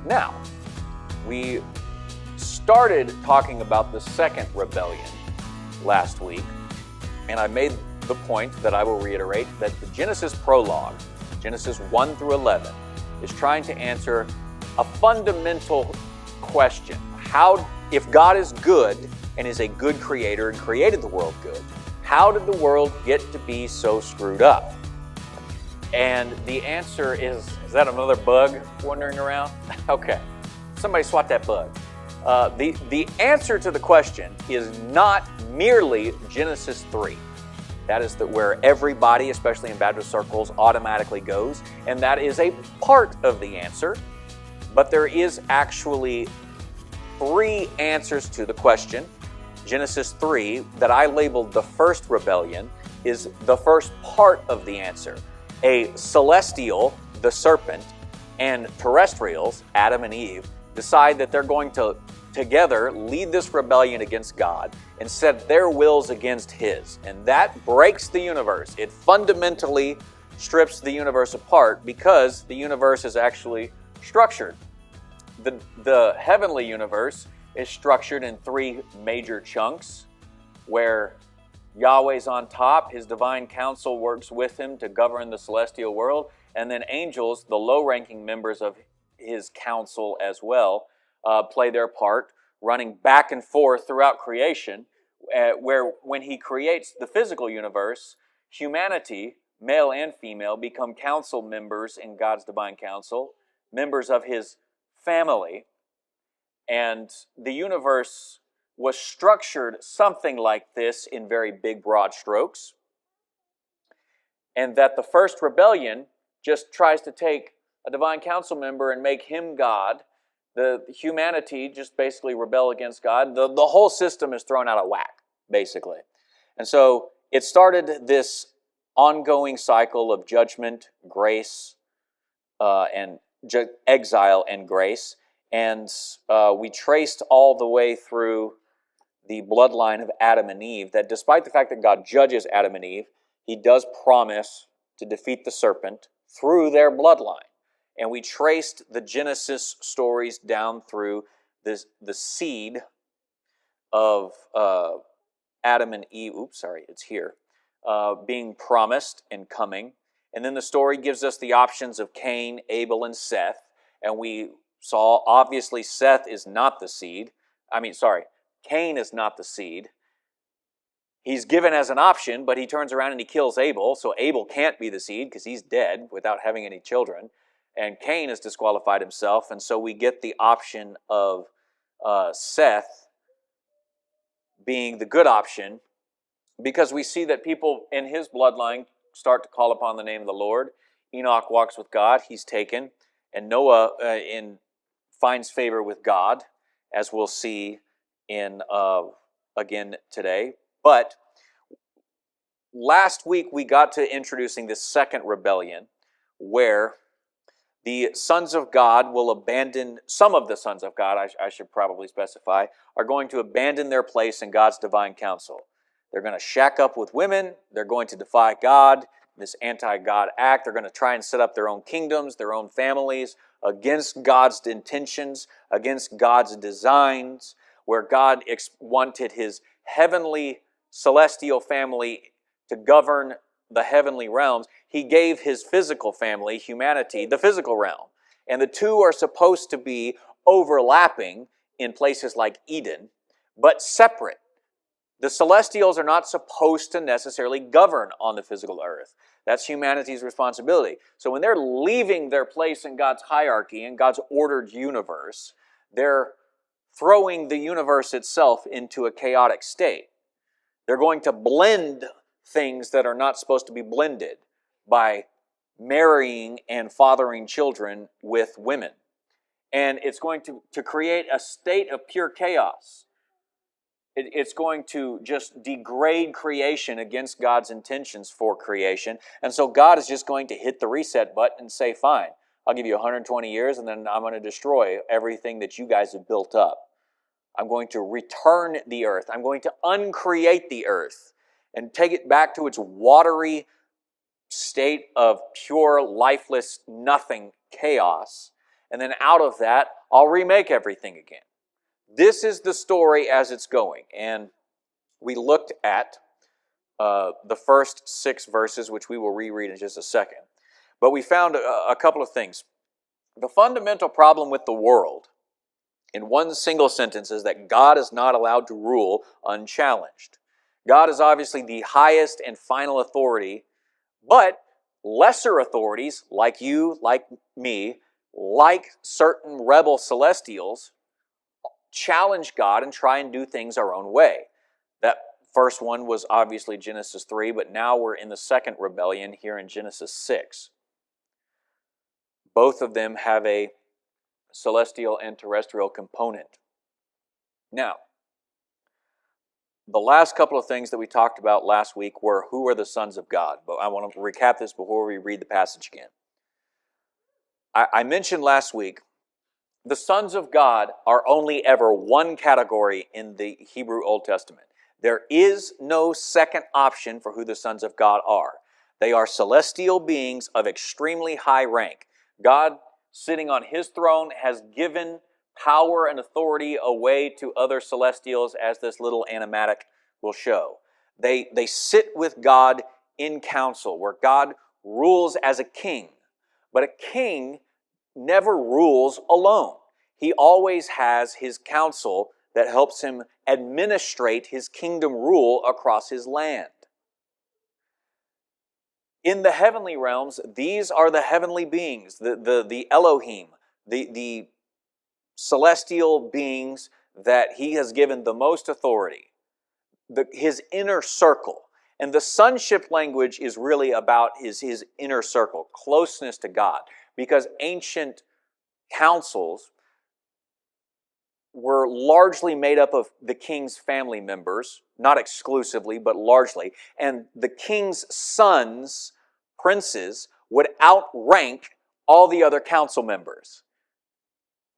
Now, we started talking about the second rebellion last week, and I made the point that I will reiterate that the Genesis prologue, Genesis 1 through 11, is trying to answer a fundamental question. How, if God is good and is a good creator and created the world good, how did the world get to be so screwed up? And the answer is that another bug wandering around? Okay, somebody swat that bug. The answer to the question is not merely Genesis 3. That is where everybody, especially in Baptist circles, automatically goes, and that is a part of the answer. But there is actually 3 answers to the question. Genesis 3, that I labeled the first rebellion, is the first part of the answer. A celestial, the serpent, and terrestrials, Adam and Eve, decide that they're going to together lead this rebellion against God and set their wills against His. And that breaks the universe. It fundamentally strips the universe apart because the universe is actually structured. The heavenly universe is structured in 3 major chunks, where Yahweh's on top, His divine counsel works with Him to govern the celestial world, and then angels, the low-ranking members of His council as well, play their part, running back and forth throughout creation, where when He creates the physical universe, humanity, male and female, become council members in God's divine council, members of His family, and the universe was structured something like this in very big, broad strokes, and that the first rebellion just tries to take a divine council member and make him God. The humanity just basically rebel against God. The whole system is thrown out of whack, basically. And so it started this ongoing cycle of judgment, grace, and exile and grace. And we traced all the way through the bloodline of Adam and Eve, that despite the fact that God judges Adam and Eve, He does promise to defeat the serpent through their bloodline. And we traced the Genesis stories down through the seed of Adam and Eve, being promised and coming. And then the story gives us the options of Cain, Abel, and Seth. And we saw, obviously, Seth is not the seed. Cain is not the seed. He's given as an option, but he turns around and he kills Abel, so Abel can't be the seed because he's dead without having any children. And Cain has disqualified himself, and so we get the option of Seth being the good option, because we see that people in his bloodline start to call upon the name of the Lord. Enoch walks with God, he's taken, and Noah finds favor with God, as we'll see in again today. But last week we got to introducing this second rebellion, where the sons of God will abandon, some of the sons of God, I should probably specify, are going to abandon their place in God's divine counsel. They're going to shack up with women. They're going to defy God, this anti-God act. They're going to try and set up their own kingdoms, their own families, against God's intentions, against God's designs, where God wanted His heavenly, celestial family to govern the heavenly realms. He gave His physical family, humanity, the physical realm. And the two are supposed to be overlapping in places like Eden, but separate. The celestials are not supposed to necessarily govern on the physical earth. That's humanity's responsibility. So when they're leaving their place in God's hierarchy, in God's ordered universe, they're throwing the universe itself into a chaotic state. They're going to blend things that are not supposed to be blended by marrying and fathering children with women. And it's going to create a state of pure chaos. It's going to just degrade creation against God's intentions for creation. And so God is just going to hit the reset button and say, fine, I'll give you 120 years and then I'm going to destroy everything that you guys have built up. I'm going to return the earth. I'm going to uncreate the earth and take it back to its watery state of pure, lifeless, nothing chaos. and then out of that, I'll remake everything again. This is the story as it's going. And we looked at the first 6 verses, which we will reread in just a second. But we found a couple of things. The fundamental problem with the world, in one single sentence, is that God is not allowed to rule unchallenged. God is obviously the highest and final authority, but lesser authorities, like you, like me, like certain rebel celestials, challenge God and try and do things our own way. That first one was obviously Genesis 3, but now we're in the second rebellion here in Genesis 6. Both of them have a celestial and terrestrial component. Now, the last couple of things that we talked about last week were who are the sons of God. But I want to recap this before we read the passage again. I mentioned last week the sons of God are only ever one category in the Hebrew Old Testament. There is no second option for who the sons of God are. They are celestial beings of extremely high rank. God, sitting on His throne, has given power and authority away to other celestials, as this little animatic will show. They sit with God in council, where God rules as a king. But a king never rules alone. He always has his council that helps him administrate his kingdom rule across his land. In the heavenly realms, these are the heavenly beings, the Elohim, the celestial beings that He has given the most authority, His inner circle. And the sonship language is really about his inner circle, closeness to God, because ancient councils were largely made up of the king's family members, not exclusively, but largely. And the king's sons, princes, would outrank all the other council members.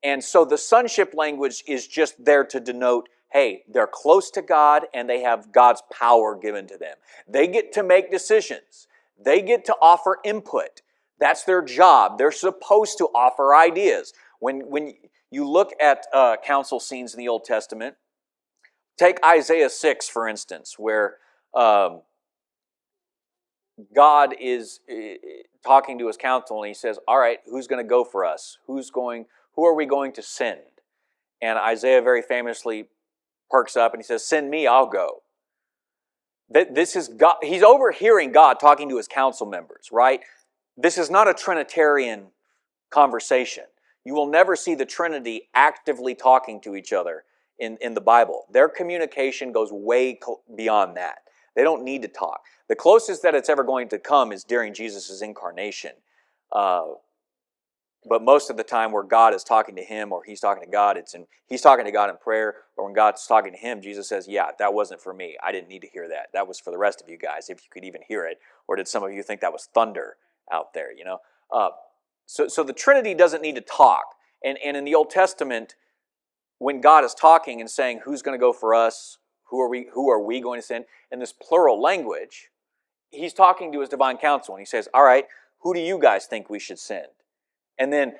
And so the sonship language is just there to denote, hey, they're close to God and they have God's power given to them. They get to make decisions. They get to offer input. That's their job. They're supposed to offer ideas. When you look at council scenes in the Old Testament, take Isaiah 6, for instance, where God is talking to His council and He says, all right, who's going to go for us? Who are we going to send? And Isaiah very famously perks up and he says, send me, I'll go. This is God. He's overhearing God talking to His council members, right? This is not a Trinitarian conversation. You will never see the Trinity actively talking to each other in the Bible. Their communication goes way beyond that. They don't need to talk. The closest that it's ever going to come is during Jesus' incarnation. But most of the time where God is talking to Him or He's talking to God, He's talking to God in prayer, or when God's talking to Him, Jesus says, yeah, that wasn't for me. I didn't need to hear that. That was for the rest of you guys, if you could even hear it. Or did some of you think that was thunder out there, you know? So the Trinity doesn't need to talk. And in the Old Testament, when God is talking and saying, who's going to go for us? Who are we going to send? In this plural language, He's talking to His divine council, and He says, all right, who do you guys think we should send? And then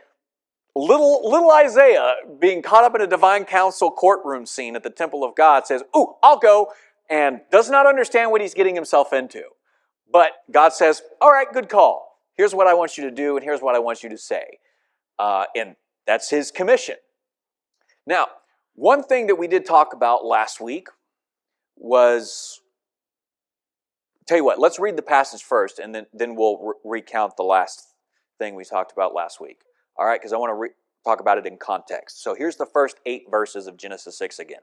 little Isaiah, being caught up in a divine council courtroom scene at the temple of God, says, ooh, I'll go, and does not understand what he's getting himself into. But God says, all right, good call. Here's what I want you to do, and here's what I want you to say. And that's His commission. Now, one thing that we did talk about last week was, tell you what, let's read the passage first, and then we'll recount the last thing we talked about last week. All right, because I want to talk about it in context. So here's the first 8 verses of Genesis 6 again.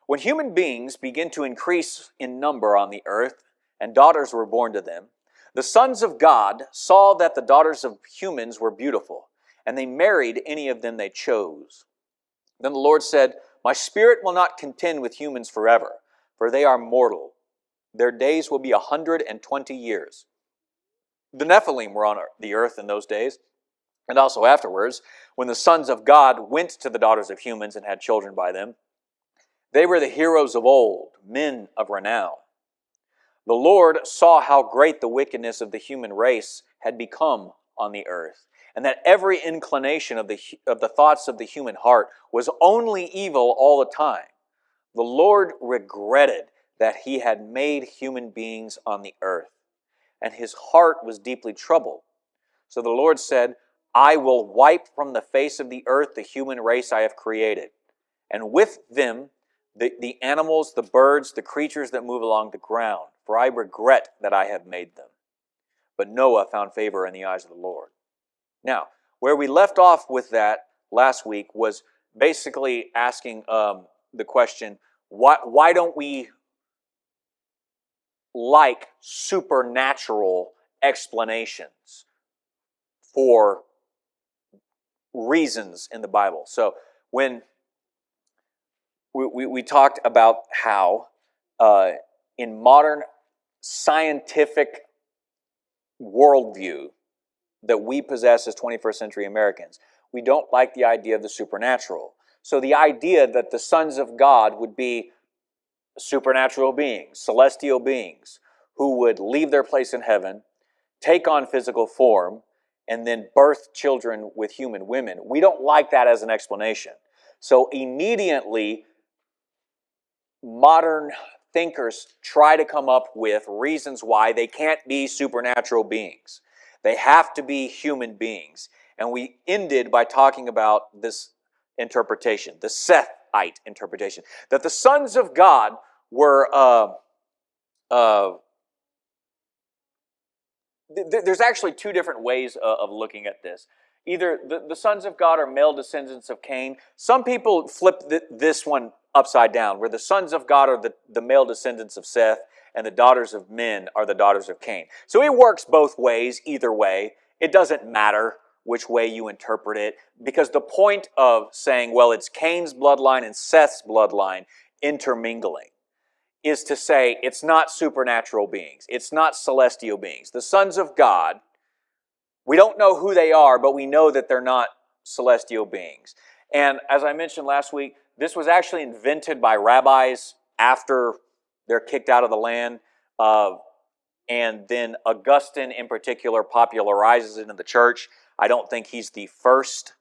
When human beings begin to increase in number on the earth, and daughters were born to them, the sons of God saw that the daughters of humans were beautiful, and they married any of them they chose. Then the Lord said, my spirit will not contend with humans forever, for they are mortal. Their days will be 120 years. The Nephilim were on the earth in those days, and also afterwards, when the sons of God went to the daughters of humans and had children by them. They were the heroes of old, men of renown. The Lord saw how great the wickedness of the human race had become on the earth, and that every inclination of the thoughts of the human heart was only evil all the time, the Lord regretted that he had made human beings on the earth, and his heart was deeply troubled. So the Lord said, I will wipe from the face of the earth the human race I have created, and with them the animals, the birds, the creatures that move along the ground, for I regret that I have made them. But Noah found favor in the eyes of the Lord. Now, where we left off with that last week was basically asking the question, why don't we like supernatural explanations for reasons in the Bible? So when we talked about how in modern scientific worldview that we possess as 21st century Americans, we don't like the idea of the supernatural. So the idea that the sons of God would be supernatural beings, celestial beings, who would leave their place in heaven, take on physical form, and then birth children with human women, we don't like that as an explanation. So immediately, modern thinkers try to come up with reasons why they can't be supernatural beings. They have to be human beings. And we ended by talking about this interpretation, the Sethite interpretation, that the sons of God were, there's actually two different ways of looking at this. Either the sons of God are male descendants of Cain. Some people flip this one upside down, where the sons of God are the male descendants of Seth, and the daughters of men are the daughters of Cain. So it works both ways, either way. It doesn't matter which way you interpret it, because the point of saying, well, it's Cain's bloodline and Seth's bloodline intermingling, is to say it's not supernatural beings. It's not celestial beings. The sons of God, we don't know who they are, but we know that they're not celestial beings. And as I mentioned last week, this was actually invented by rabbis after they're kicked out of the land. And then Augustine in particular popularizes it in the church. I don't think he's the first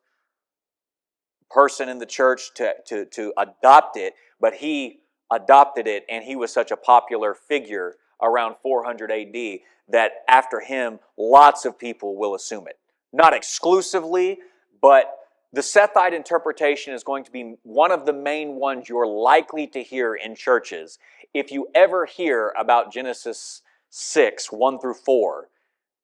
person in the church to adopt it, but he adopted it, and he was such a popular figure around 400 AD that after him, lots of people will assume it. Not exclusively, but the Sethite interpretation is going to be one of the main ones you're likely to hear in churches. If you ever hear about Genesis 6, 1 through 4,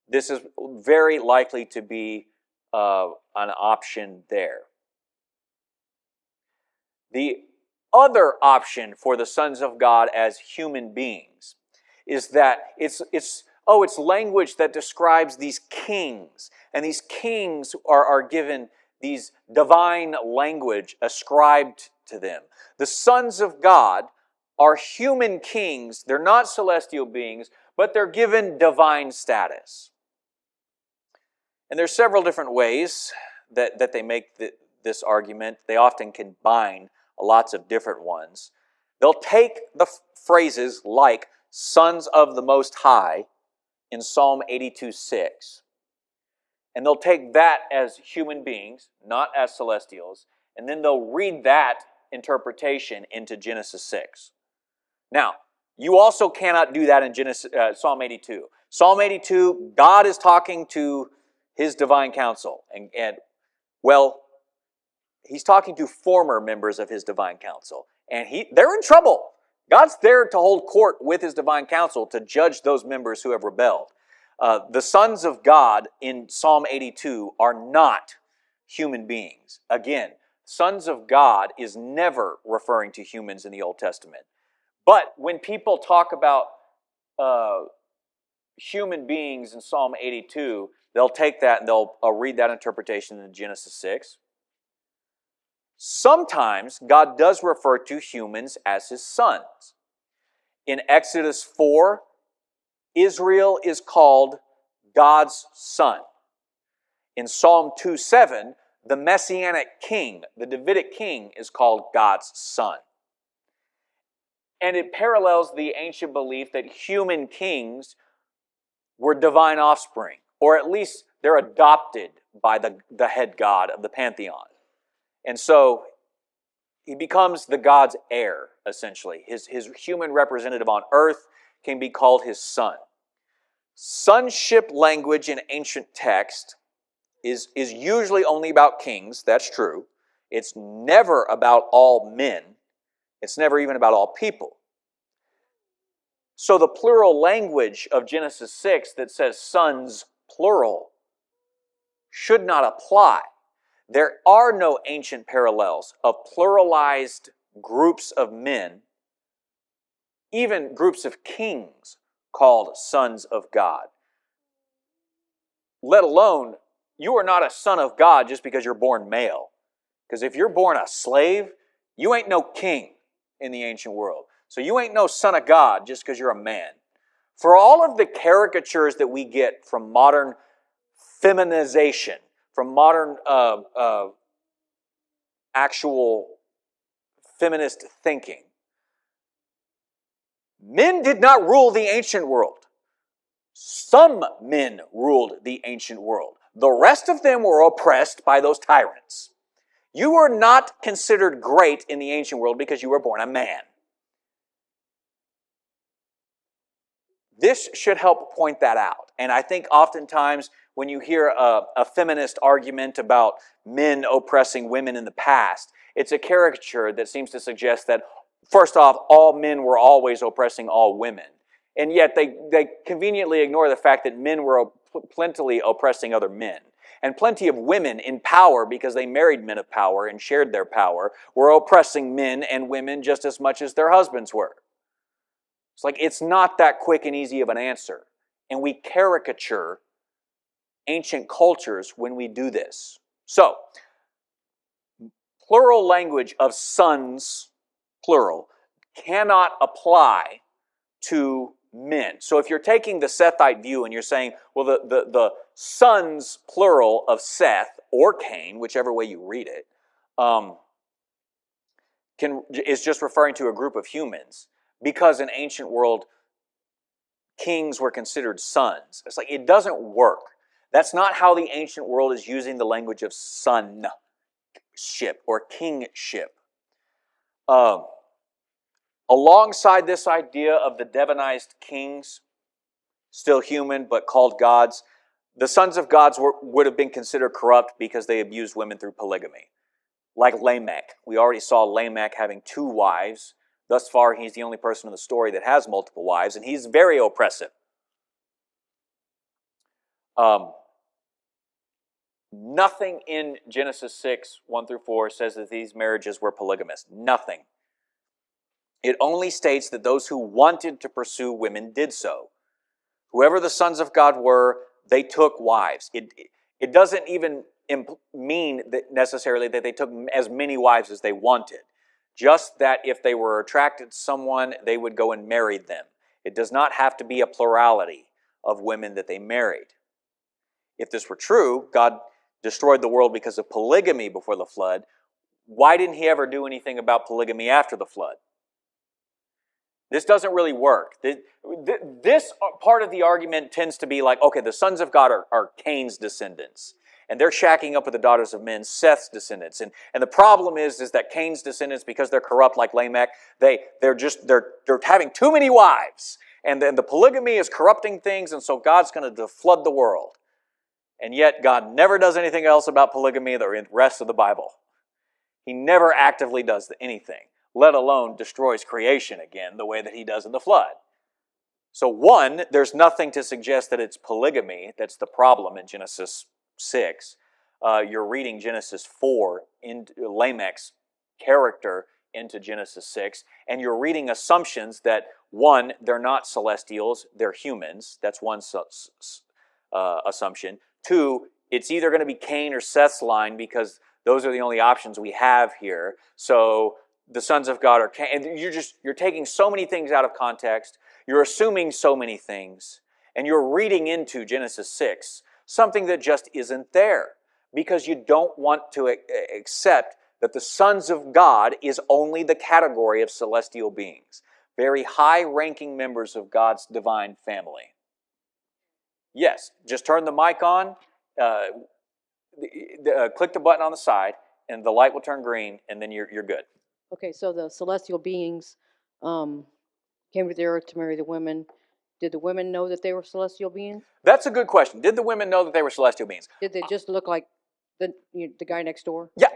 this is very likely to be an option there. The other option for the sons of God as human beings is that it's language that describes these kings, and these kings are given these divine language ascribed to them. The sons of God are human kings. They're not celestial beings, but they're given divine status. And there's several different ways that they make this argument. They often combine lots of different ones. They'll take the phrases like sons of the Most High in Psalm 82:6, and they'll take that as human beings, not as celestials, and then they'll read that interpretation into Genesis 6. Now, you also cannot do that in Psalm 82. Psalm 82, God is talking to his divine council, and he's talking to former members of his divine council, and they're in trouble. God's there to hold court with his divine council to judge those members who have rebelled. The sons of God in Psalm 82 are not human beings. Again, sons of God is never referring to humans in the Old Testament. But when people talk about human beings in Psalm 82, they'll take that and they'll read that interpretation in Genesis 6. Sometimes God does refer to humans as his sons. In Exodus 4, Israel is called God's son. In Psalm 2:7, the Messianic king, the Davidic king, is called God's son. And it parallels the ancient belief that human kings were divine offspring, or at least They're adopted by the head god of the pantheon. And so he becomes the god's heir, essentially. His human representative on earth can be called his son. Sonship language in ancient text is usually only about kings. That's true. It's never about all men. It's never even about all people. So the plural language of Genesis 6 that says sons, plural, should not apply. There are no ancient parallels of pluralized groups of men, even groups of kings called sons of God. Let alone, you are not a son of God just because you're born male. Because if you're born a slave, you ain't no king in the ancient world. So you ain't no son of God just because you're a man. For all of the caricatures that we get from modern feminization, from modern actual feminist thinking, men did not rule the ancient world. Some men ruled the ancient world. The rest of them were oppressed by those tyrants. You were not considered great in the ancient world because you were born a man. This should help point that out. And I think oftentimes when you hear a feminist argument about men oppressing women in the past, it's a caricature that seems to suggest that, first off, all men were always oppressing all women. And yet they conveniently ignore the fact that men were plentifully oppressing other men. And plenty of women in power, because they married men of power and shared their power, were oppressing men and women just as much as their husbands were. It's like, it's not that quick and easy of an answer. And we caricature ancient cultures when we do this. So, plural language of sons, plural, cannot apply to men. So if you're taking the Sethite view and you're saying, well, the sons, plural, of Seth or Cain, whichever way you read it, is just referring to a group of humans, because in ancient world, kings were considered sons. It's like, it doesn't work. That's not how the ancient world is using the language of sonship or kingship. Alongside this idea of the divinized kings, still human but called gods, the sons of gods would have been considered corrupt because they abused women through polygamy. Like Lamech. We already saw Lamech having 2 wives. Thus far, he's the only person in the story that has multiple wives, and he's very oppressive. Nothing in Genesis 6, 1 through 4 says that these marriages were polygamous. Nothing. It only states that those who wanted to pursue women did so. Whoever the sons of God were, they took wives. It doesn't even mean that necessarily that they took as many wives as they wanted. Just that if they were attracted to someone, they would go and marry them. It does not have to be a plurality of women that they married. If this were true, God destroyed the world because of polygamy before the flood. Why didn't he ever do anything about polygamy after the flood? This doesn't really work. This part of the argument tends to be like, okay, the sons of God are Cain's descendants. And they're shacking up with the daughters of men, Seth's descendants. And the problem is that Cain's descendants, because they're corrupt like Lamech, they're having too many wives. And then the polygamy is corrupting things, and so God's going to flood the world. And yet God never does anything else about polygamy the rest of the Bible. He never actively does anything, let alone destroys creation again the way that he does in the flood. So one, there's nothing to suggest that it's polygamy that's the problem in Genesis 6. You're reading Genesis 4 into Lamech's character into Genesis 6, and you're reading assumptions that, one, they're not celestials, they're humans. That's one assumption. Two, it's either going to be Cain or Seth's line because those are the only options we have here. So the sons of God are Cain. And you're taking so many things out of context. You're assuming so many things. And you're reading into Genesis 6 something that just isn't there because you don't want to accept that the sons of God is only the category of celestial beings, very high-ranking members of God's divine family. Yes, just turn the mic on. click the button on the side, and the light will turn green, and then you're good. Okay, so the celestial beings came to the earth to marry the women. Did the women know that they were celestial beings? That's a good question. Did the women know that they were celestial beings? Did they just look like the guy next door? Yeah,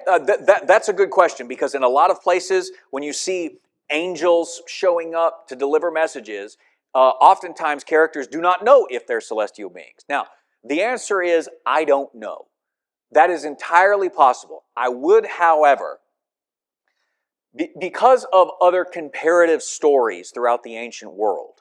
that's a good question, because in a lot of places, when you see angels showing up to deliver messages, oftentimes characters do not know if they're celestial beings. Now, the answer is, I don't know. That is entirely possible. I would, however, because of other comparative stories throughout the ancient world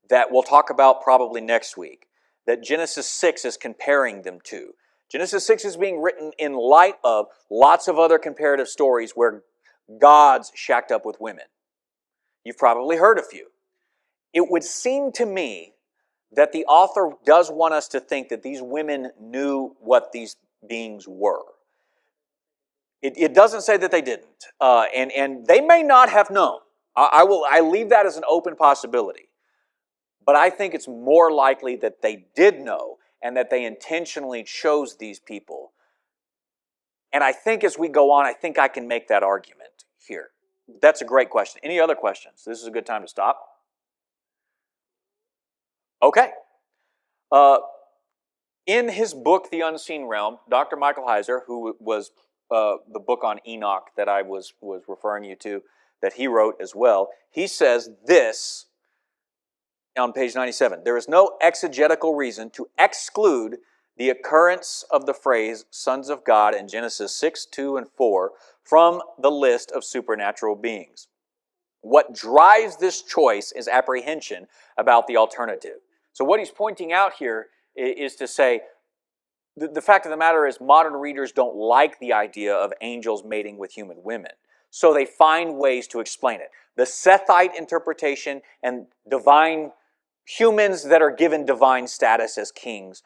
that we'll talk about probably next week, that Genesis 6 is comparing them to. Genesis 6 is being written in light of lots of other comparative stories where gods shacked up with women. You've probably heard a few. It would seem to me that the author does want us to think that these women knew what these beings were. It doesn't say that they didn't, and they may not have known. I leave that as an open possibility. But I think it's more likely that they did know and that they intentionally chose these people. And I think as we go on, I think I can make that argument here. That's a great question. Any other questions? This is a good time to stop. Okay. In his book, The Unseen Realm, Dr. Michael Heiser, who was the book on Enoch that I was referring you to, that he wrote as well, he says this on page 97. There is no exegetical reason to exclude the occurrence of the phrase sons of God in Genesis 6, 2, and 4 from the list of supernatural beings. What drives this choice is apprehension about the alternative. So what he's pointing out here is to say, the fact of the matter is modern readers don't like the idea of angels mating with human women. So they find ways to explain it. The Sethite interpretation and divine humans that are given divine status as kings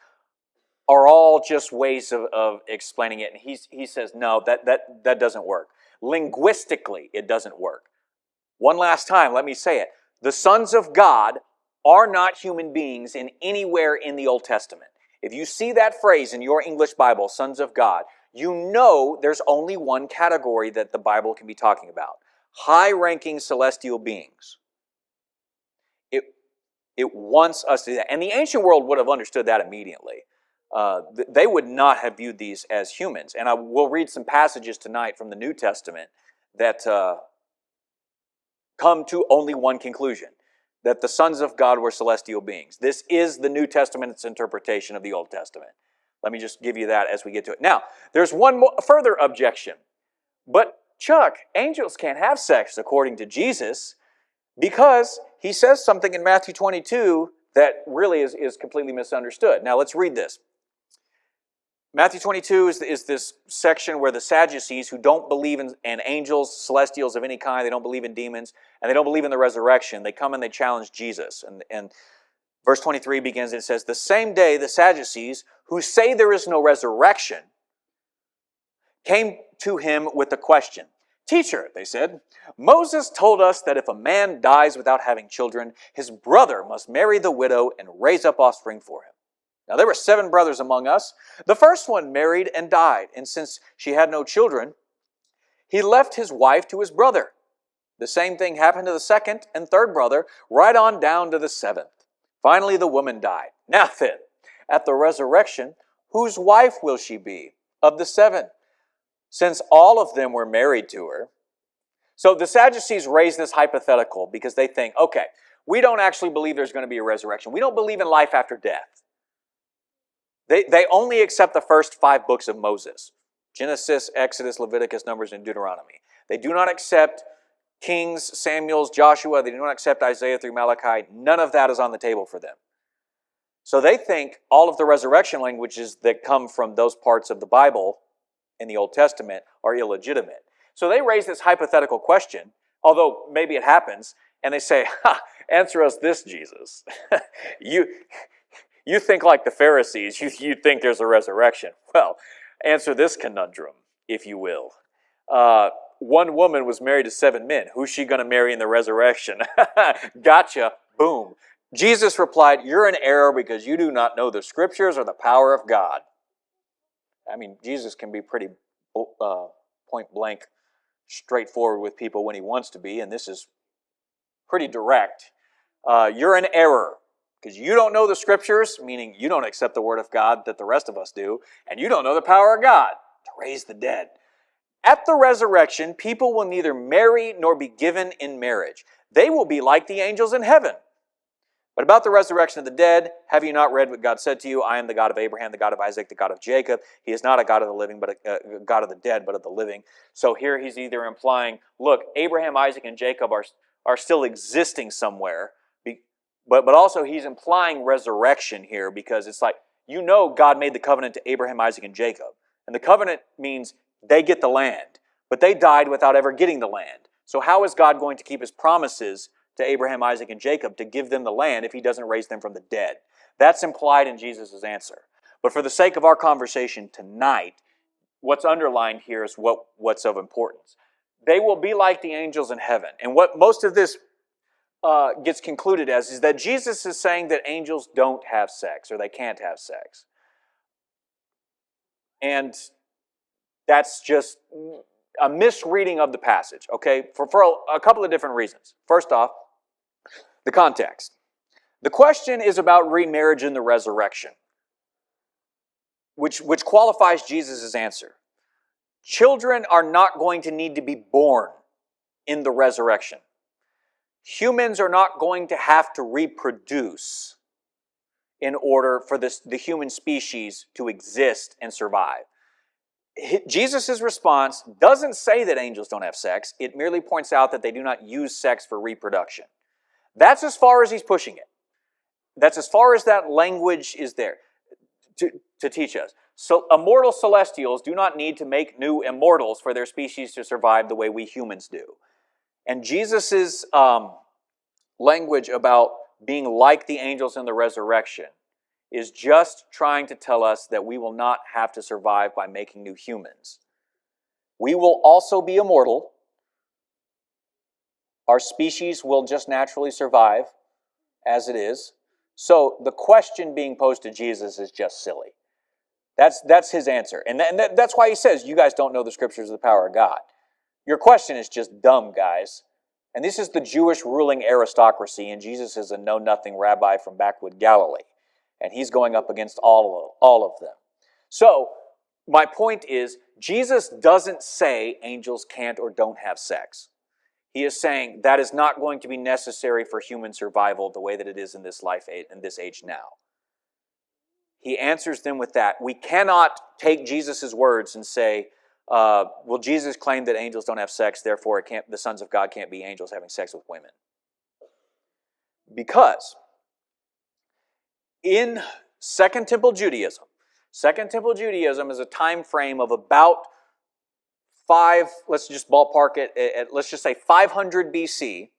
are all just ways of explaining it. And he says, no, that doesn't work. Linguistically, it doesn't work. One last time, let me say it. The sons of God are not human beings in anywhere in the Old Testament. If you see that phrase in your English Bible, sons of God, you know there's only one category that the Bible can be talking about. High-ranking celestial beings. It wants us to do that. And the ancient world would have understood that immediately. They would not have viewed these as humans. And I will read some passages tonight from the New Testament that come to only one conclusion, that the sons of God were celestial beings. This is the New Testament's interpretation of the Old Testament. Let me just give you that as we get to it. Now, there's one further objection. But Chuck, angels can't have sex according to Jesus, because he says something in Matthew 22 that really is completely misunderstood. Now let's read this. Matthew 22 is this section where the Sadducees, who don't believe in angels, celestials of any kind, they don't believe in demons, and they don't believe in the resurrection, they come and they challenge Jesus. And verse 23 begins, and it says, the same day the Sadducees, who say there is no resurrection, came to him with the question. Teacher, they said, Moses told us that if a man dies without having children, his brother must marry the widow and raise up offspring for him. Now there were 7 brothers among us. The first one married and died, and since she had no children, he left his wife to his brother. The same thing happened to the second and third brother, right on down to the 7th. Finally, the woman died. Now then, at the resurrection, whose wife will she be of the 7? Since all of them were married to her. So the Sadducees raise this hypothetical because they think, okay, we don't actually believe there's going to be a resurrection. We don't believe in life after death. They only accept the first 5 books of Moses. Genesis, Exodus, Leviticus, Numbers, and Deuteronomy. They do not accept Kings, Samuel's, Joshua. They do not accept Isaiah through Malachi. None of that is on the table for them. So they think all of the resurrection languages that come from those parts of the Bible in the Old Testament are illegitimate. So they raise this hypothetical question, although maybe it happens, and they say, answer us this, Jesus. You think like the Pharisees, you think there's a resurrection. Well, answer this conundrum, if you will. One woman was married to 7 men. Who's she going to marry in the resurrection? Gotcha. Boom. Jesus replied, you're in error because you do not know the Scriptures or the power of God. I mean, Jesus can be pretty point blank, straightforward with people when he wants to be, and this is pretty direct. You're in error because you don't know the scriptures, meaning you don't accept the word of God that the rest of us do, and you don't know the power of God to raise the dead. At the resurrection, people will neither marry nor be given in marriage. They will be like the angels in heaven. But about the resurrection of the dead, have you not read what God said to you? I am the God of Abraham, the God of Isaac, the God of Jacob. He is not a God of the living, but a God of the dead, but of the living. So here he's either implying, look, Abraham, Isaac, and Jacob are still existing somewhere, but also he's implying resurrection here, because it's like, you know, God made the covenant to Abraham, Isaac, and Jacob. And the covenant means they get the land, but they died without ever getting the land. So how is God going to keep his promises to Abraham, Isaac, and Jacob to give them the land if he doesn't raise them from the dead? That's implied in Jesus' answer. But for the sake of our conversation tonight, what's underlined here is what's of importance. They will be like the angels in heaven. And what most of this gets concluded as is that Jesus is saying that angels don't have sex, or they can't have sex. And that's just a misreading of the passage, okay? For a couple of different reasons. First off, the context. The question is about remarriage in the resurrection, which qualifies Jesus' answer. Children are not going to need to be born in the resurrection. Humans are not going to have to reproduce in order for the human species to exist and survive. Jesus' response doesn't say that angels don't have sex. It merely points out that they do not use sex for reproduction. That's as far as he's pushing it. That's as far as that language is there to teach us. So immortal celestials do not need to make new immortals for their species to survive the way we humans do. And Jesus' language about being like the angels in the resurrection is just trying to tell us that we will not have to survive by making new humans. We will also be immortal. Our species will just naturally survive as it is. So the question being posed to Jesus is just silly. That's his answer. And that's why he says, you guys don't know the scriptures of the power of God. Your question is just dumb, guys. And this is the Jewish ruling aristocracy, and Jesus is a know-nothing rabbi from backwood Galilee. And he's going up against all of them. So, my point is, Jesus doesn't say angels can't or don't have sex. He is saying that is not going to be necessary for human survival the way that it is in this life, in this age now. He answers them with that. We cannot take Jesus' words and say, well, Jesus claimed that angels don't have sex, therefore the sons of God can't be angels having sex with women. Because in Second Temple Judaism is a time frame of about let's just ballpark it, let's just say 500 BC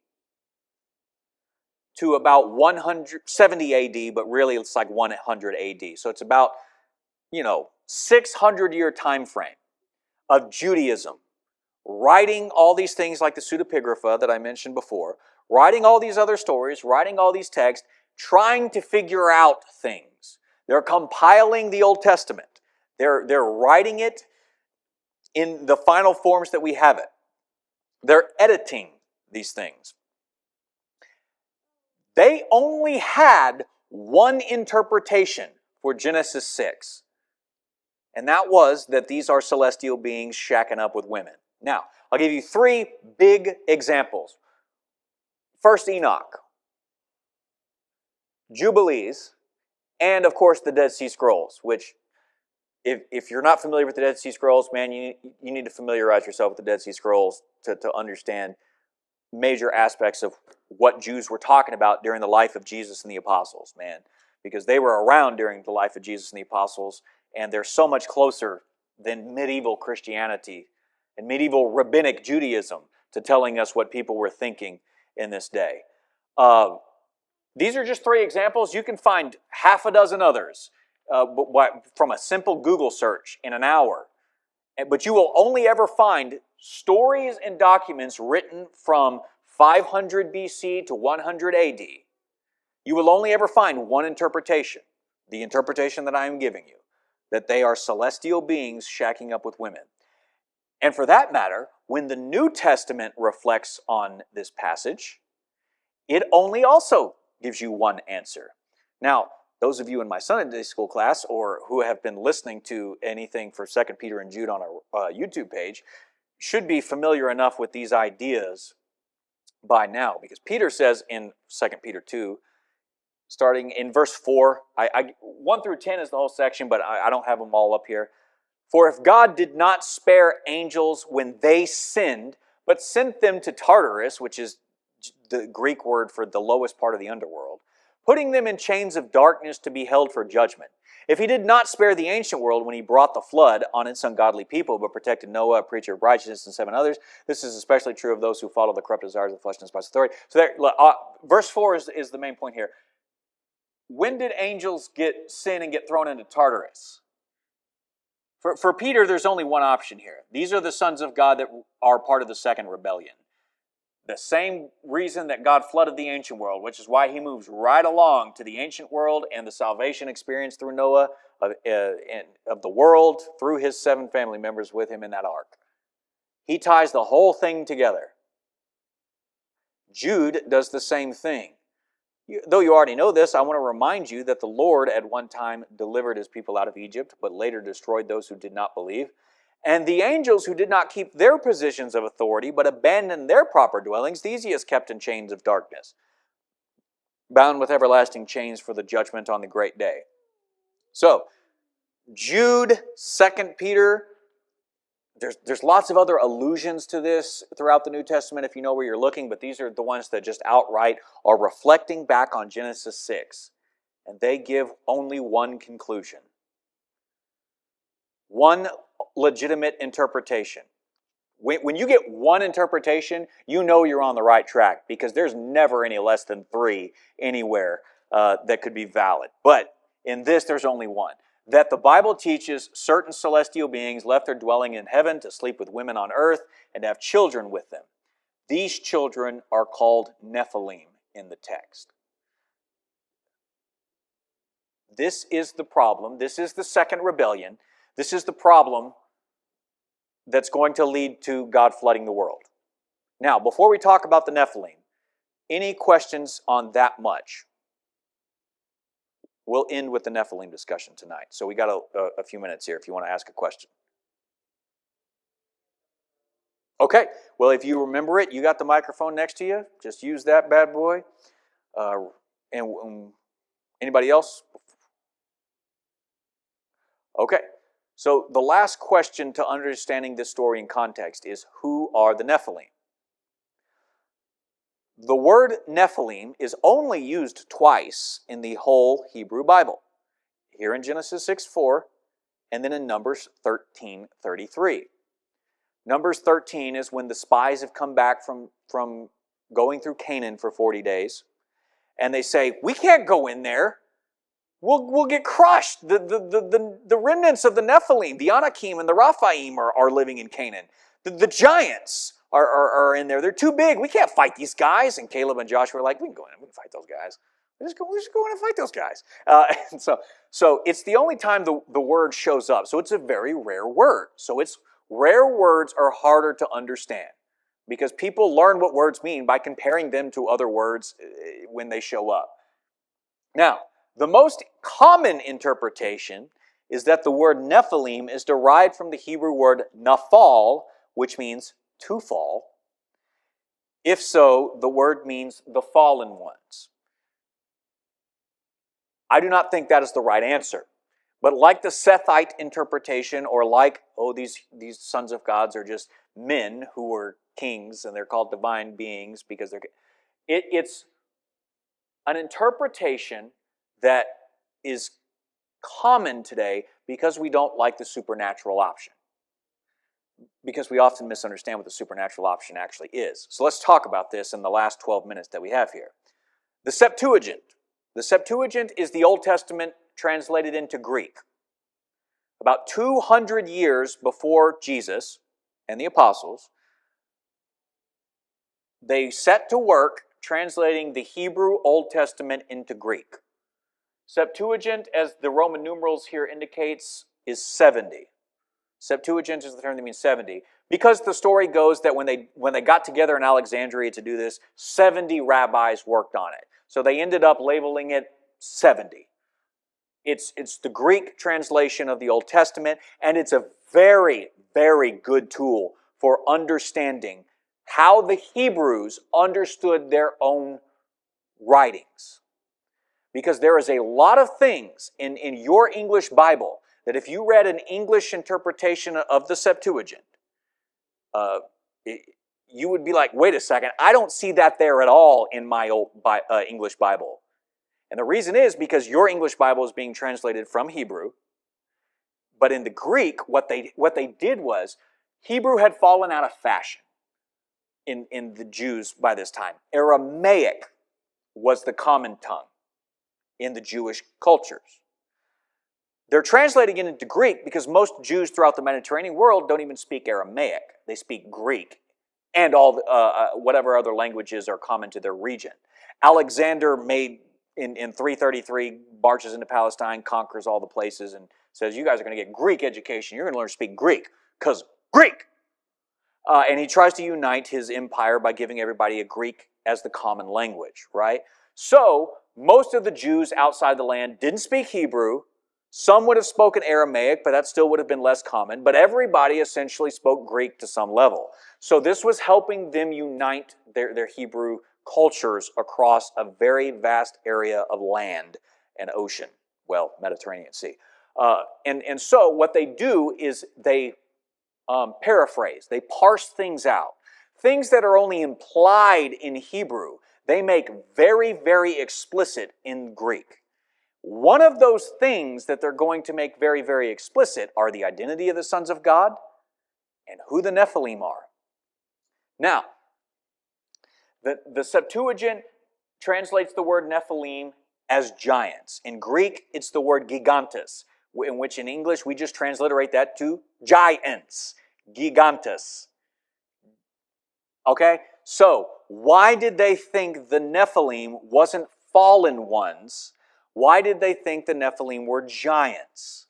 to about 170 AD, but really it's like 100 AD. So it's about, 600-year time frame of Judaism, writing all these things like the pseudepigrapha that I mentioned before, writing all these other stories, writing all these texts, trying to figure out things. They're compiling the Old Testament. They're writing it in the final forms that we have it. They're editing these things. They only had one interpretation for Genesis 6. And that was that these are celestial beings shacking up with women. Now, I'll give you 3 big examples. First, Enoch, Jubilees, and of course the Dead Sea Scrolls, which if you're not familiar with the Dead Sea Scrolls, man, you need to familiarize yourself with the Dead Sea Scrolls to understand major aspects of what Jews were talking about during the life of Jesus and the apostles, man. Because they were around during the life of Jesus and the apostles, and they're so much closer than medieval Christianity and medieval rabbinic Judaism to telling us what people were thinking in this day. These are just 3 examples. You can find half a dozen others from a simple Google search in an hour. But you will only ever find stories and documents written from 500 BC to 100 AD. You will only ever find one interpretation, the interpretation that I am giving you. that they are celestial beings shacking up with women. And for that matter, when the New Testament reflects on this passage, it only also gives you one answer. Now, those of you in my Sunday school class or who have been listening to anything for 2 Peter and Jude on our YouTube page should be familiar enough with these ideas by now, because Peter says in 2 Peter 2, starting in verse 4, 1 through 10 is the whole section, but I don't have them all up here. For if God did not spare angels when they sinned, but sent them to Tartarus, which is the Greek word for the lowest part of the underworld, putting them in chains of darkness to be held for judgment. If he did not spare the ancient world when he brought the flood on its ungodly people, but protected Noah, a preacher of righteousness, and 7 others, this is especially true of those who follow the corrupt desires of the flesh and despise authority. So there, verse 4 is the main point here. When did angels sin and get thrown into Tartarus? For Peter, there's only one option here. These are the sons of God that are part of the second rebellion. The same reason that God flooded the ancient world, which is why he moves right along to the ancient world and the salvation experience through Noah of the world through his 7 family members with him in that ark. He ties the whole thing together. Jude does the same thing. Though you already know this, I want to remind you that the Lord at one time delivered his people out of Egypt, but later destroyed those who did not believe. And the angels who did not keep their positions of authority, but abandoned their proper dwellings, these he has kept in chains of darkness, bound with everlasting chains for the judgment on the great day. So, Jude, 2 Peter, there's lots of other allusions to this throughout the New Testament if you know where you're looking, but these are the ones that just outright are reflecting back on Genesis 6. And they give only one conclusion. One legitimate interpretation. When you get one interpretation, you know you're on the right track, because there's never any less than 3 anywhere that could be valid. But in this, there's only one. That the Bible teaches certain celestial beings left their dwelling in heaven to sleep with women on earth and have children with them. These children are called Nephilim in the text. This is the problem. This is the second rebellion. This is the problem that's going to lead to God flooding the world. Now, before we talk about the Nephilim, any questions on that much? We'll end with the Nephilim discussion tonight. So we got a few minutes here if you want to ask a question. Okay, well, if you remember it, you got the microphone next to you. Just use that bad boy. And anybody else? Okay, so the last question to understanding this story in context is, who are the Nephilim? The word Nephilim is only used twice in the whole Hebrew Bible. Here in Genesis 6:4, and then in Numbers 13:33. Numbers 13 is when the spies have come back from going through Canaan for 40 days. And they say, we can't go in there. We'll get crushed. The remnants of the Nephilim, the Anakim and the Raphaim are living in Canaan. The giants are in there. They're too big. We can't fight these guys. And Caleb and Joshua are like, we can go in and we can fight those guys. Let's just go in and fight those guys. And so it's the only time the word shows up. So it's a very rare word. So rare words are harder to understand, because people learn what words mean by comparing them to other words when they show up. Now, the most common interpretation is that the word Nephilim is derived from the Hebrew word naphal, which means to fall. If so, the word means the fallen ones. I do not think that is the right answer. But like the Sethite interpretation, or like, these sons of gods are just men who were kings and they're called divine beings because it's an interpretation that is common today because we don't like the supernatural option. Because we often misunderstand what the supernatural option actually is. So let's talk about this in the last 12 minutes that we have here. The Septuagint. The Septuagint is the Old Testament translated into Greek. About 200 years before Jesus and the apostles, they set to work translating the Hebrew Old Testament into Greek. Septuagint, as the Roman numerals here indicates, is 70. Septuagint is the term that means 70. Because the story goes that when they got together in Alexandria to do this, 70 rabbis worked on it. So they ended up labeling it 70. It's the Greek translation of the Old Testament, and it's a very, very good tool for understanding how the Hebrews understood their own writings. Because there is a lot of things in your English Bible that if you read an English interpretation of the Septuagint, you would be like, wait a second, I don't see that there at all in my old English Bible. And the reason is because your English Bible is being translated from Hebrew, but in the Greek, what they did was, Hebrew had fallen out of fashion in the Jews by this time. Aramaic was the common tongue in the Jewish cultures. They're translating it into Greek because most Jews throughout the Mediterranean world don't even speak Aramaic. They speak Greek and all whatever other languages are common to their region. Alexander made, in 333, marches into Palestine, conquers all the places, and says, you guys are going to get Greek education. You're going to learn to speak Greek, because Greek! And he tries to unite his empire by giving everybody a Greek as the common language, right? So, most of the Jews outside the land didn't speak Hebrew. Some would have spoken Aramaic, but that still would have been less common. But everybody essentially spoke Greek to some level. So this was helping them unite their Hebrew cultures across a very vast area of land and ocean. Well, Mediterranean Sea. And so what they do is they paraphrase. They parse things out. Things that are only implied in Hebrew, they make very, very explicit in Greek. One of those things that they're going to make very, very explicit are the identity of the sons of God and who the Nephilim are. Now, the Septuagint translates the word Nephilim as giants. In Greek, it's the word gigantes, in which in English we just transliterate that to giants. Gigantes. Okay? So, why did they think the Nephilim wasn't fallen ones? Why did they think the Nephilim were giants?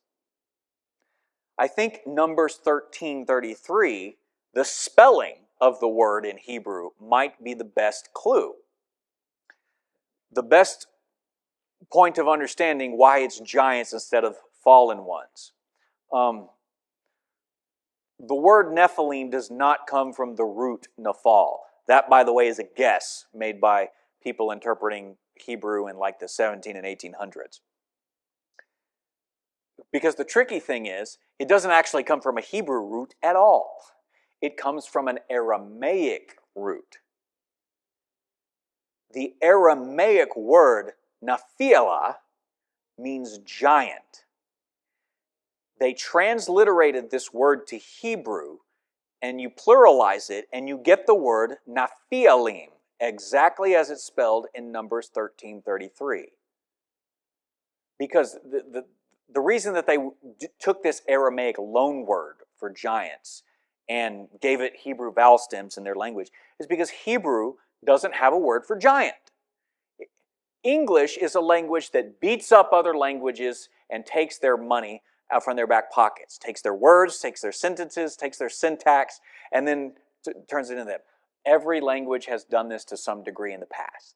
I think Numbers 13:33, the spelling of the word in Hebrew, might be the best clue. The best point of understanding why it's giants instead of fallen ones. The word Nephilim does not come from the root Nephal. That, by the way, is a guess made by people interpreting Hebrew in like the 17 and 1800s. Because the tricky thing is, it doesn't actually come from a Hebrew root at all. It comes from an Aramaic root. The Aramaic word Nephilah means giant. They transliterated this word to Hebrew, and you pluralize it, and you get the word Nephilim, exactly as it's spelled in Numbers 13:33. Because the reason that they took this Aramaic loan word for giants and gave it Hebrew vowel stems in their language is because Hebrew doesn't have a word for giant. English is a language that beats up other languages and takes their money out from their back pockets, takes their words, takes their sentences, takes their syntax, and then turns it into them. Every language has done this to some degree in the past.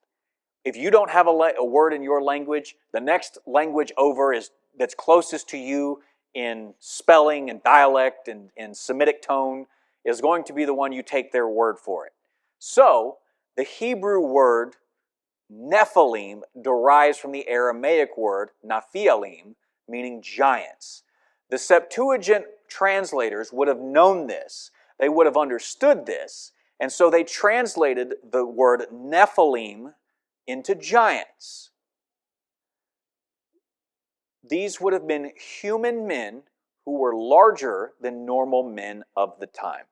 If you don't have a word in your language, the next language over that's closest to you in spelling and dialect and Semitic tone is going to be the one you take their word for it. So, the Hebrew word Nephilim derives from the Aramaic word Nephilim, meaning giants. The Septuagint translators would have known this. They would have understood this. And so they translated the word Nephilim into giants. These would have been human men who were larger than normal men of the time.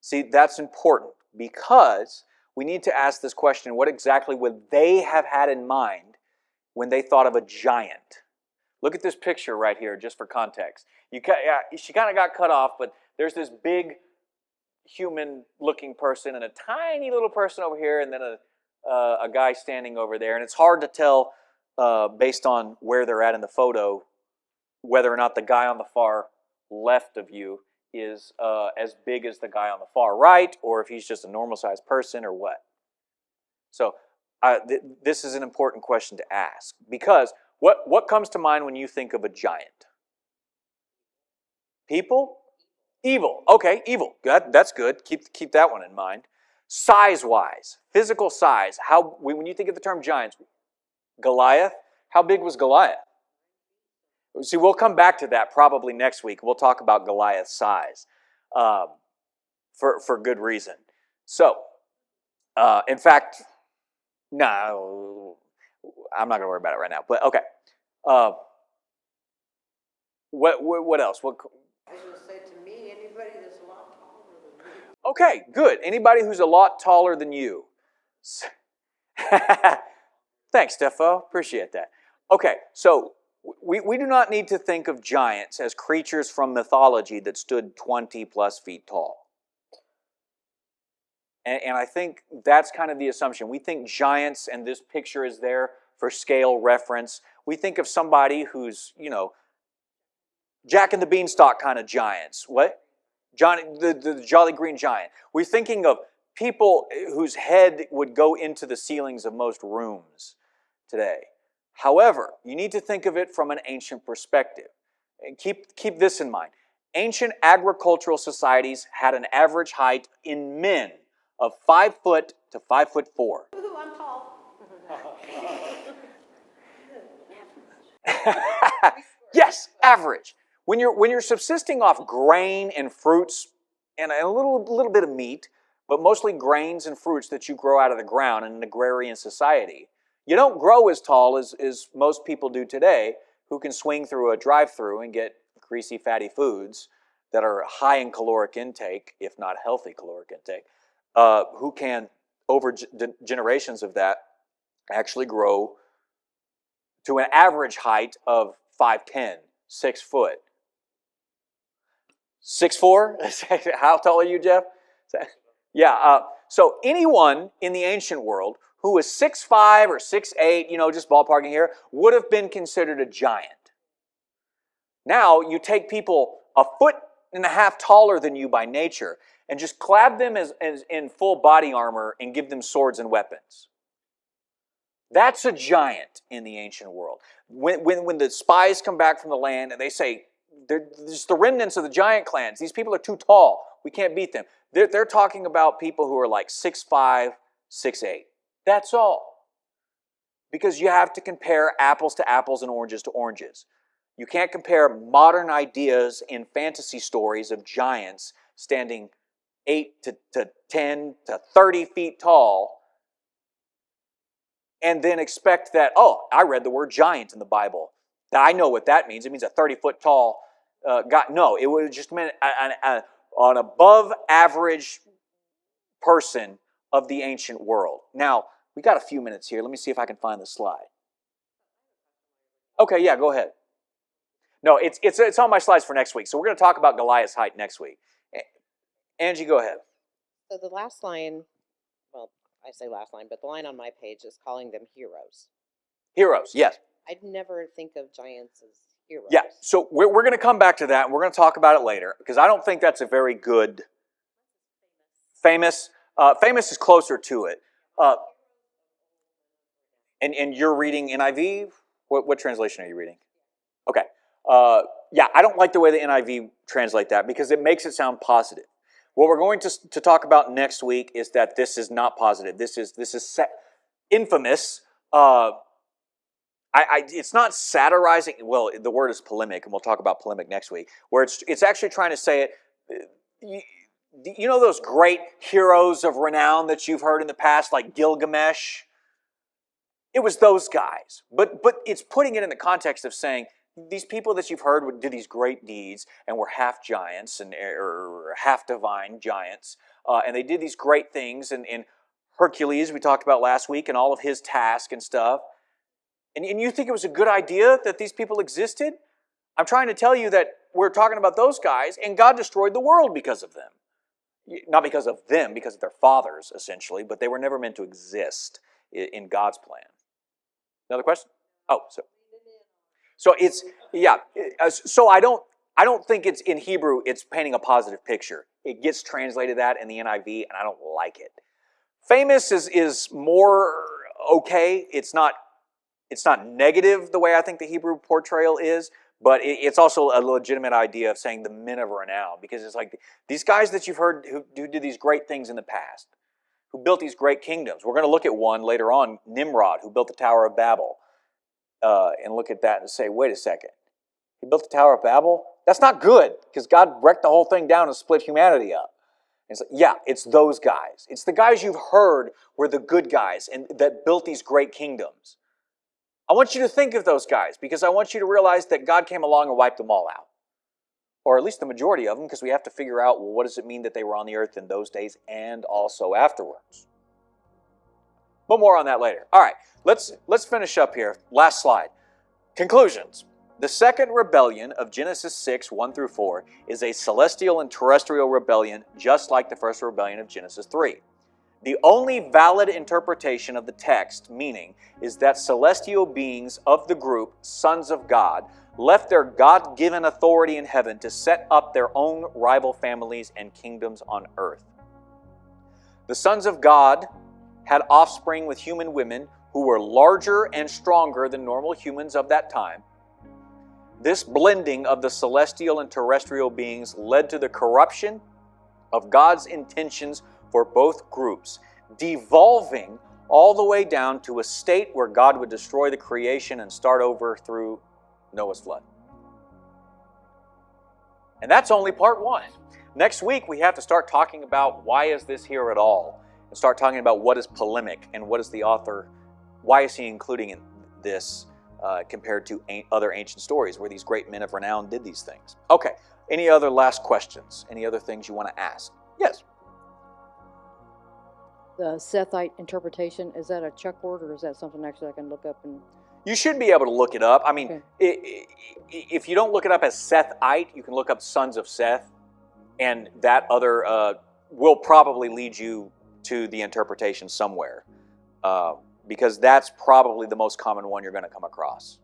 See, that's important because we need to ask this question, what exactly would they have had in mind when they thought of a giant? Look at this picture right here, just for context. She kind of got cut off, but there's this big human-looking person and a tiny little person over here, and then a guy standing over there. And it's hard to tell, based on where they're at in the photo, whether or not the guy on the far left of you is as big as the guy on the far right, or if he's just a normal-sized person, or what. So this is an important question to ask, because what comes to mind when you think of a giant? People? Evil. Okay, evil. That's good. Keep that one in mind. Size-wise, physical size. When you think of the term giants, Goliath, how big was Goliath? See, we'll come back to that probably next week. We'll talk about Goliath's size for good reason. So, in fact, no, I'm not going to worry about it right now. But okay, what else? I was going to say, to me, anybody that's a lot taller than me. Okay, good. Anybody who's a lot taller than you. Thanks, Stefo. Appreciate that. Okay, so we do not need to think of giants as creatures from mythology that stood 20 plus feet tall. And I think that's kind of the assumption. We think giants, and this picture is there for scale reference. We think of somebody who's, Jack and the Beanstalk kind of giants. What? The Jolly Green Giant. We're thinking of people whose head would go into the ceilings of most rooms today. However, you need to think of it from an ancient perspective. And keep this in mind. Ancient agricultural societies had an average height in men of 5 foot to 5'4". Ooh, I'm tall. Yes, average. When you're subsisting off grain and fruits and a little bit of meat, but mostly grains and fruits that you grow out of the ground in an agrarian society, you don't grow as tall as most people do today, who can swing through a drive-through and get greasy, fatty foods that are high in caloric intake, if not healthy caloric intake, who can, over generations of that, actually grow to an average height of 5'10", 6 foot. 6'4"? How tall are you, Jeff? Yeah, so anyone in the ancient world who was 6'5" or 6'8", just ballparking here, would have been considered a giant. Now, you take people 1.5 feet taller than you by nature and just clad them as in full body armor and give them swords and weapons. That's a giant in the ancient world. When the spies come back from the land and they say, they're just the remnants of the giant clans. These people are too tall. We can't beat them. They're talking about people who are like 6'5", 6'8". That's all. Because you have to compare apples to apples and oranges to oranges. You can't compare modern ideas in fantasy stories of giants standing 8 to 10 to 30 feet tall and then expect that, I read the word giant in the Bible. I know what that means. It means a 30-foot tall guy. No, it would have just meant an above average person of the ancient world. Now, we got a few minutes here. Let me see if I can find the slide. Okay, yeah, go ahead. No, it's on my slides for next week. So we're going to talk about Goliath's height next week. Angie, go ahead. So the last line, well, I say last line, but the line on my page is calling them heroes. Heroes, yes. I'd never think of giants as heroes. Yeah, so we're going to come back to that, and we're going to talk about it later, because I don't think that's a very good... Famous? Famous is closer to it. And you're reading NIV? What translation are you reading? Okay. Yeah, I don't like the way the NIV translate that, because it makes it sound positive. What we're going to talk about next week is that this is not positive. This is infamous. It's not satirizing. Well, the word is polemic, and we'll talk about polemic next week, where it's actually trying to say it. You know those great heroes of renown that you've heard in the past, like Gilgamesh? It was those guys. But it's putting it in the context of saying, these people that you've heard did these great deeds and were half giants or half divine giants, and they did these great things. And Hercules, we talked about last week, and all of his tasks and stuff. And you think it was a good idea that these people existed? I'm trying to tell you that we're talking about those guys, and God destroyed the world because of them. Not because of them, because of their fathers, essentially, but they were never meant to exist in God's plan. Another question? Oh, so. So it's, yeah. So I don't think it's in Hebrew, it's painting a positive picture. It gets translated that in the NIV, and I don't like it. Famous is more okay. It's not negative the way I think the Hebrew portrayal is, but it's also a legitimate idea of saying the men of renown, because it's like these guys that you've heard who did these great things in the past, who built these great kingdoms. We're going to look at one later on, Nimrod, who built the Tower of Babel, and look at that and say, wait a second, he built the Tower of Babel? That's not good, because God wrecked the whole thing down and split humanity up. It's like, yeah, it's those guys. It's the guys you've heard were the good guys and that built these great kingdoms. I want you to think of those guys, because I want you to realize that God came along and wiped them all out. Or at least the majority of them, because we have to figure out, well, what does it mean that they were on the earth in those days and also afterwards? But more on that later. All right, let's finish up here. Last slide. Conclusions. The second rebellion of Genesis 6, 1 through 4 is a celestial and terrestrial rebellion, just like the first rebellion of Genesis 3. The only valid interpretation of the text meaning is that celestial beings of the group, sons of God, left their God-given authority in heaven to set up their own rival families and kingdoms on earth. The sons of God had offspring with human women who were larger and stronger than normal humans of that time. This blending of the celestial and terrestrial beings led to the corruption of God's intentions for both groups, devolving all the way down to a state where God would destroy the creation and start over through Noah's flood. And that's only part 1. Next week, we have to start talking about why is this here at all, and start talking about what is polemic and what is the author, why is he including in this compared to other ancient stories where these great men of renown did these things. Okay, any other last questions? Any other things you want to ask? Yes? The Sethite interpretation, is that a Chuck word, or is that something actually I can look up? And You should be able to look it up. I mean, okay. If you don't look it up as Sethite, you can look up sons of Seth, and that other will probably lead you to the interpretation somewhere, because that's probably the most common one you're going to come across.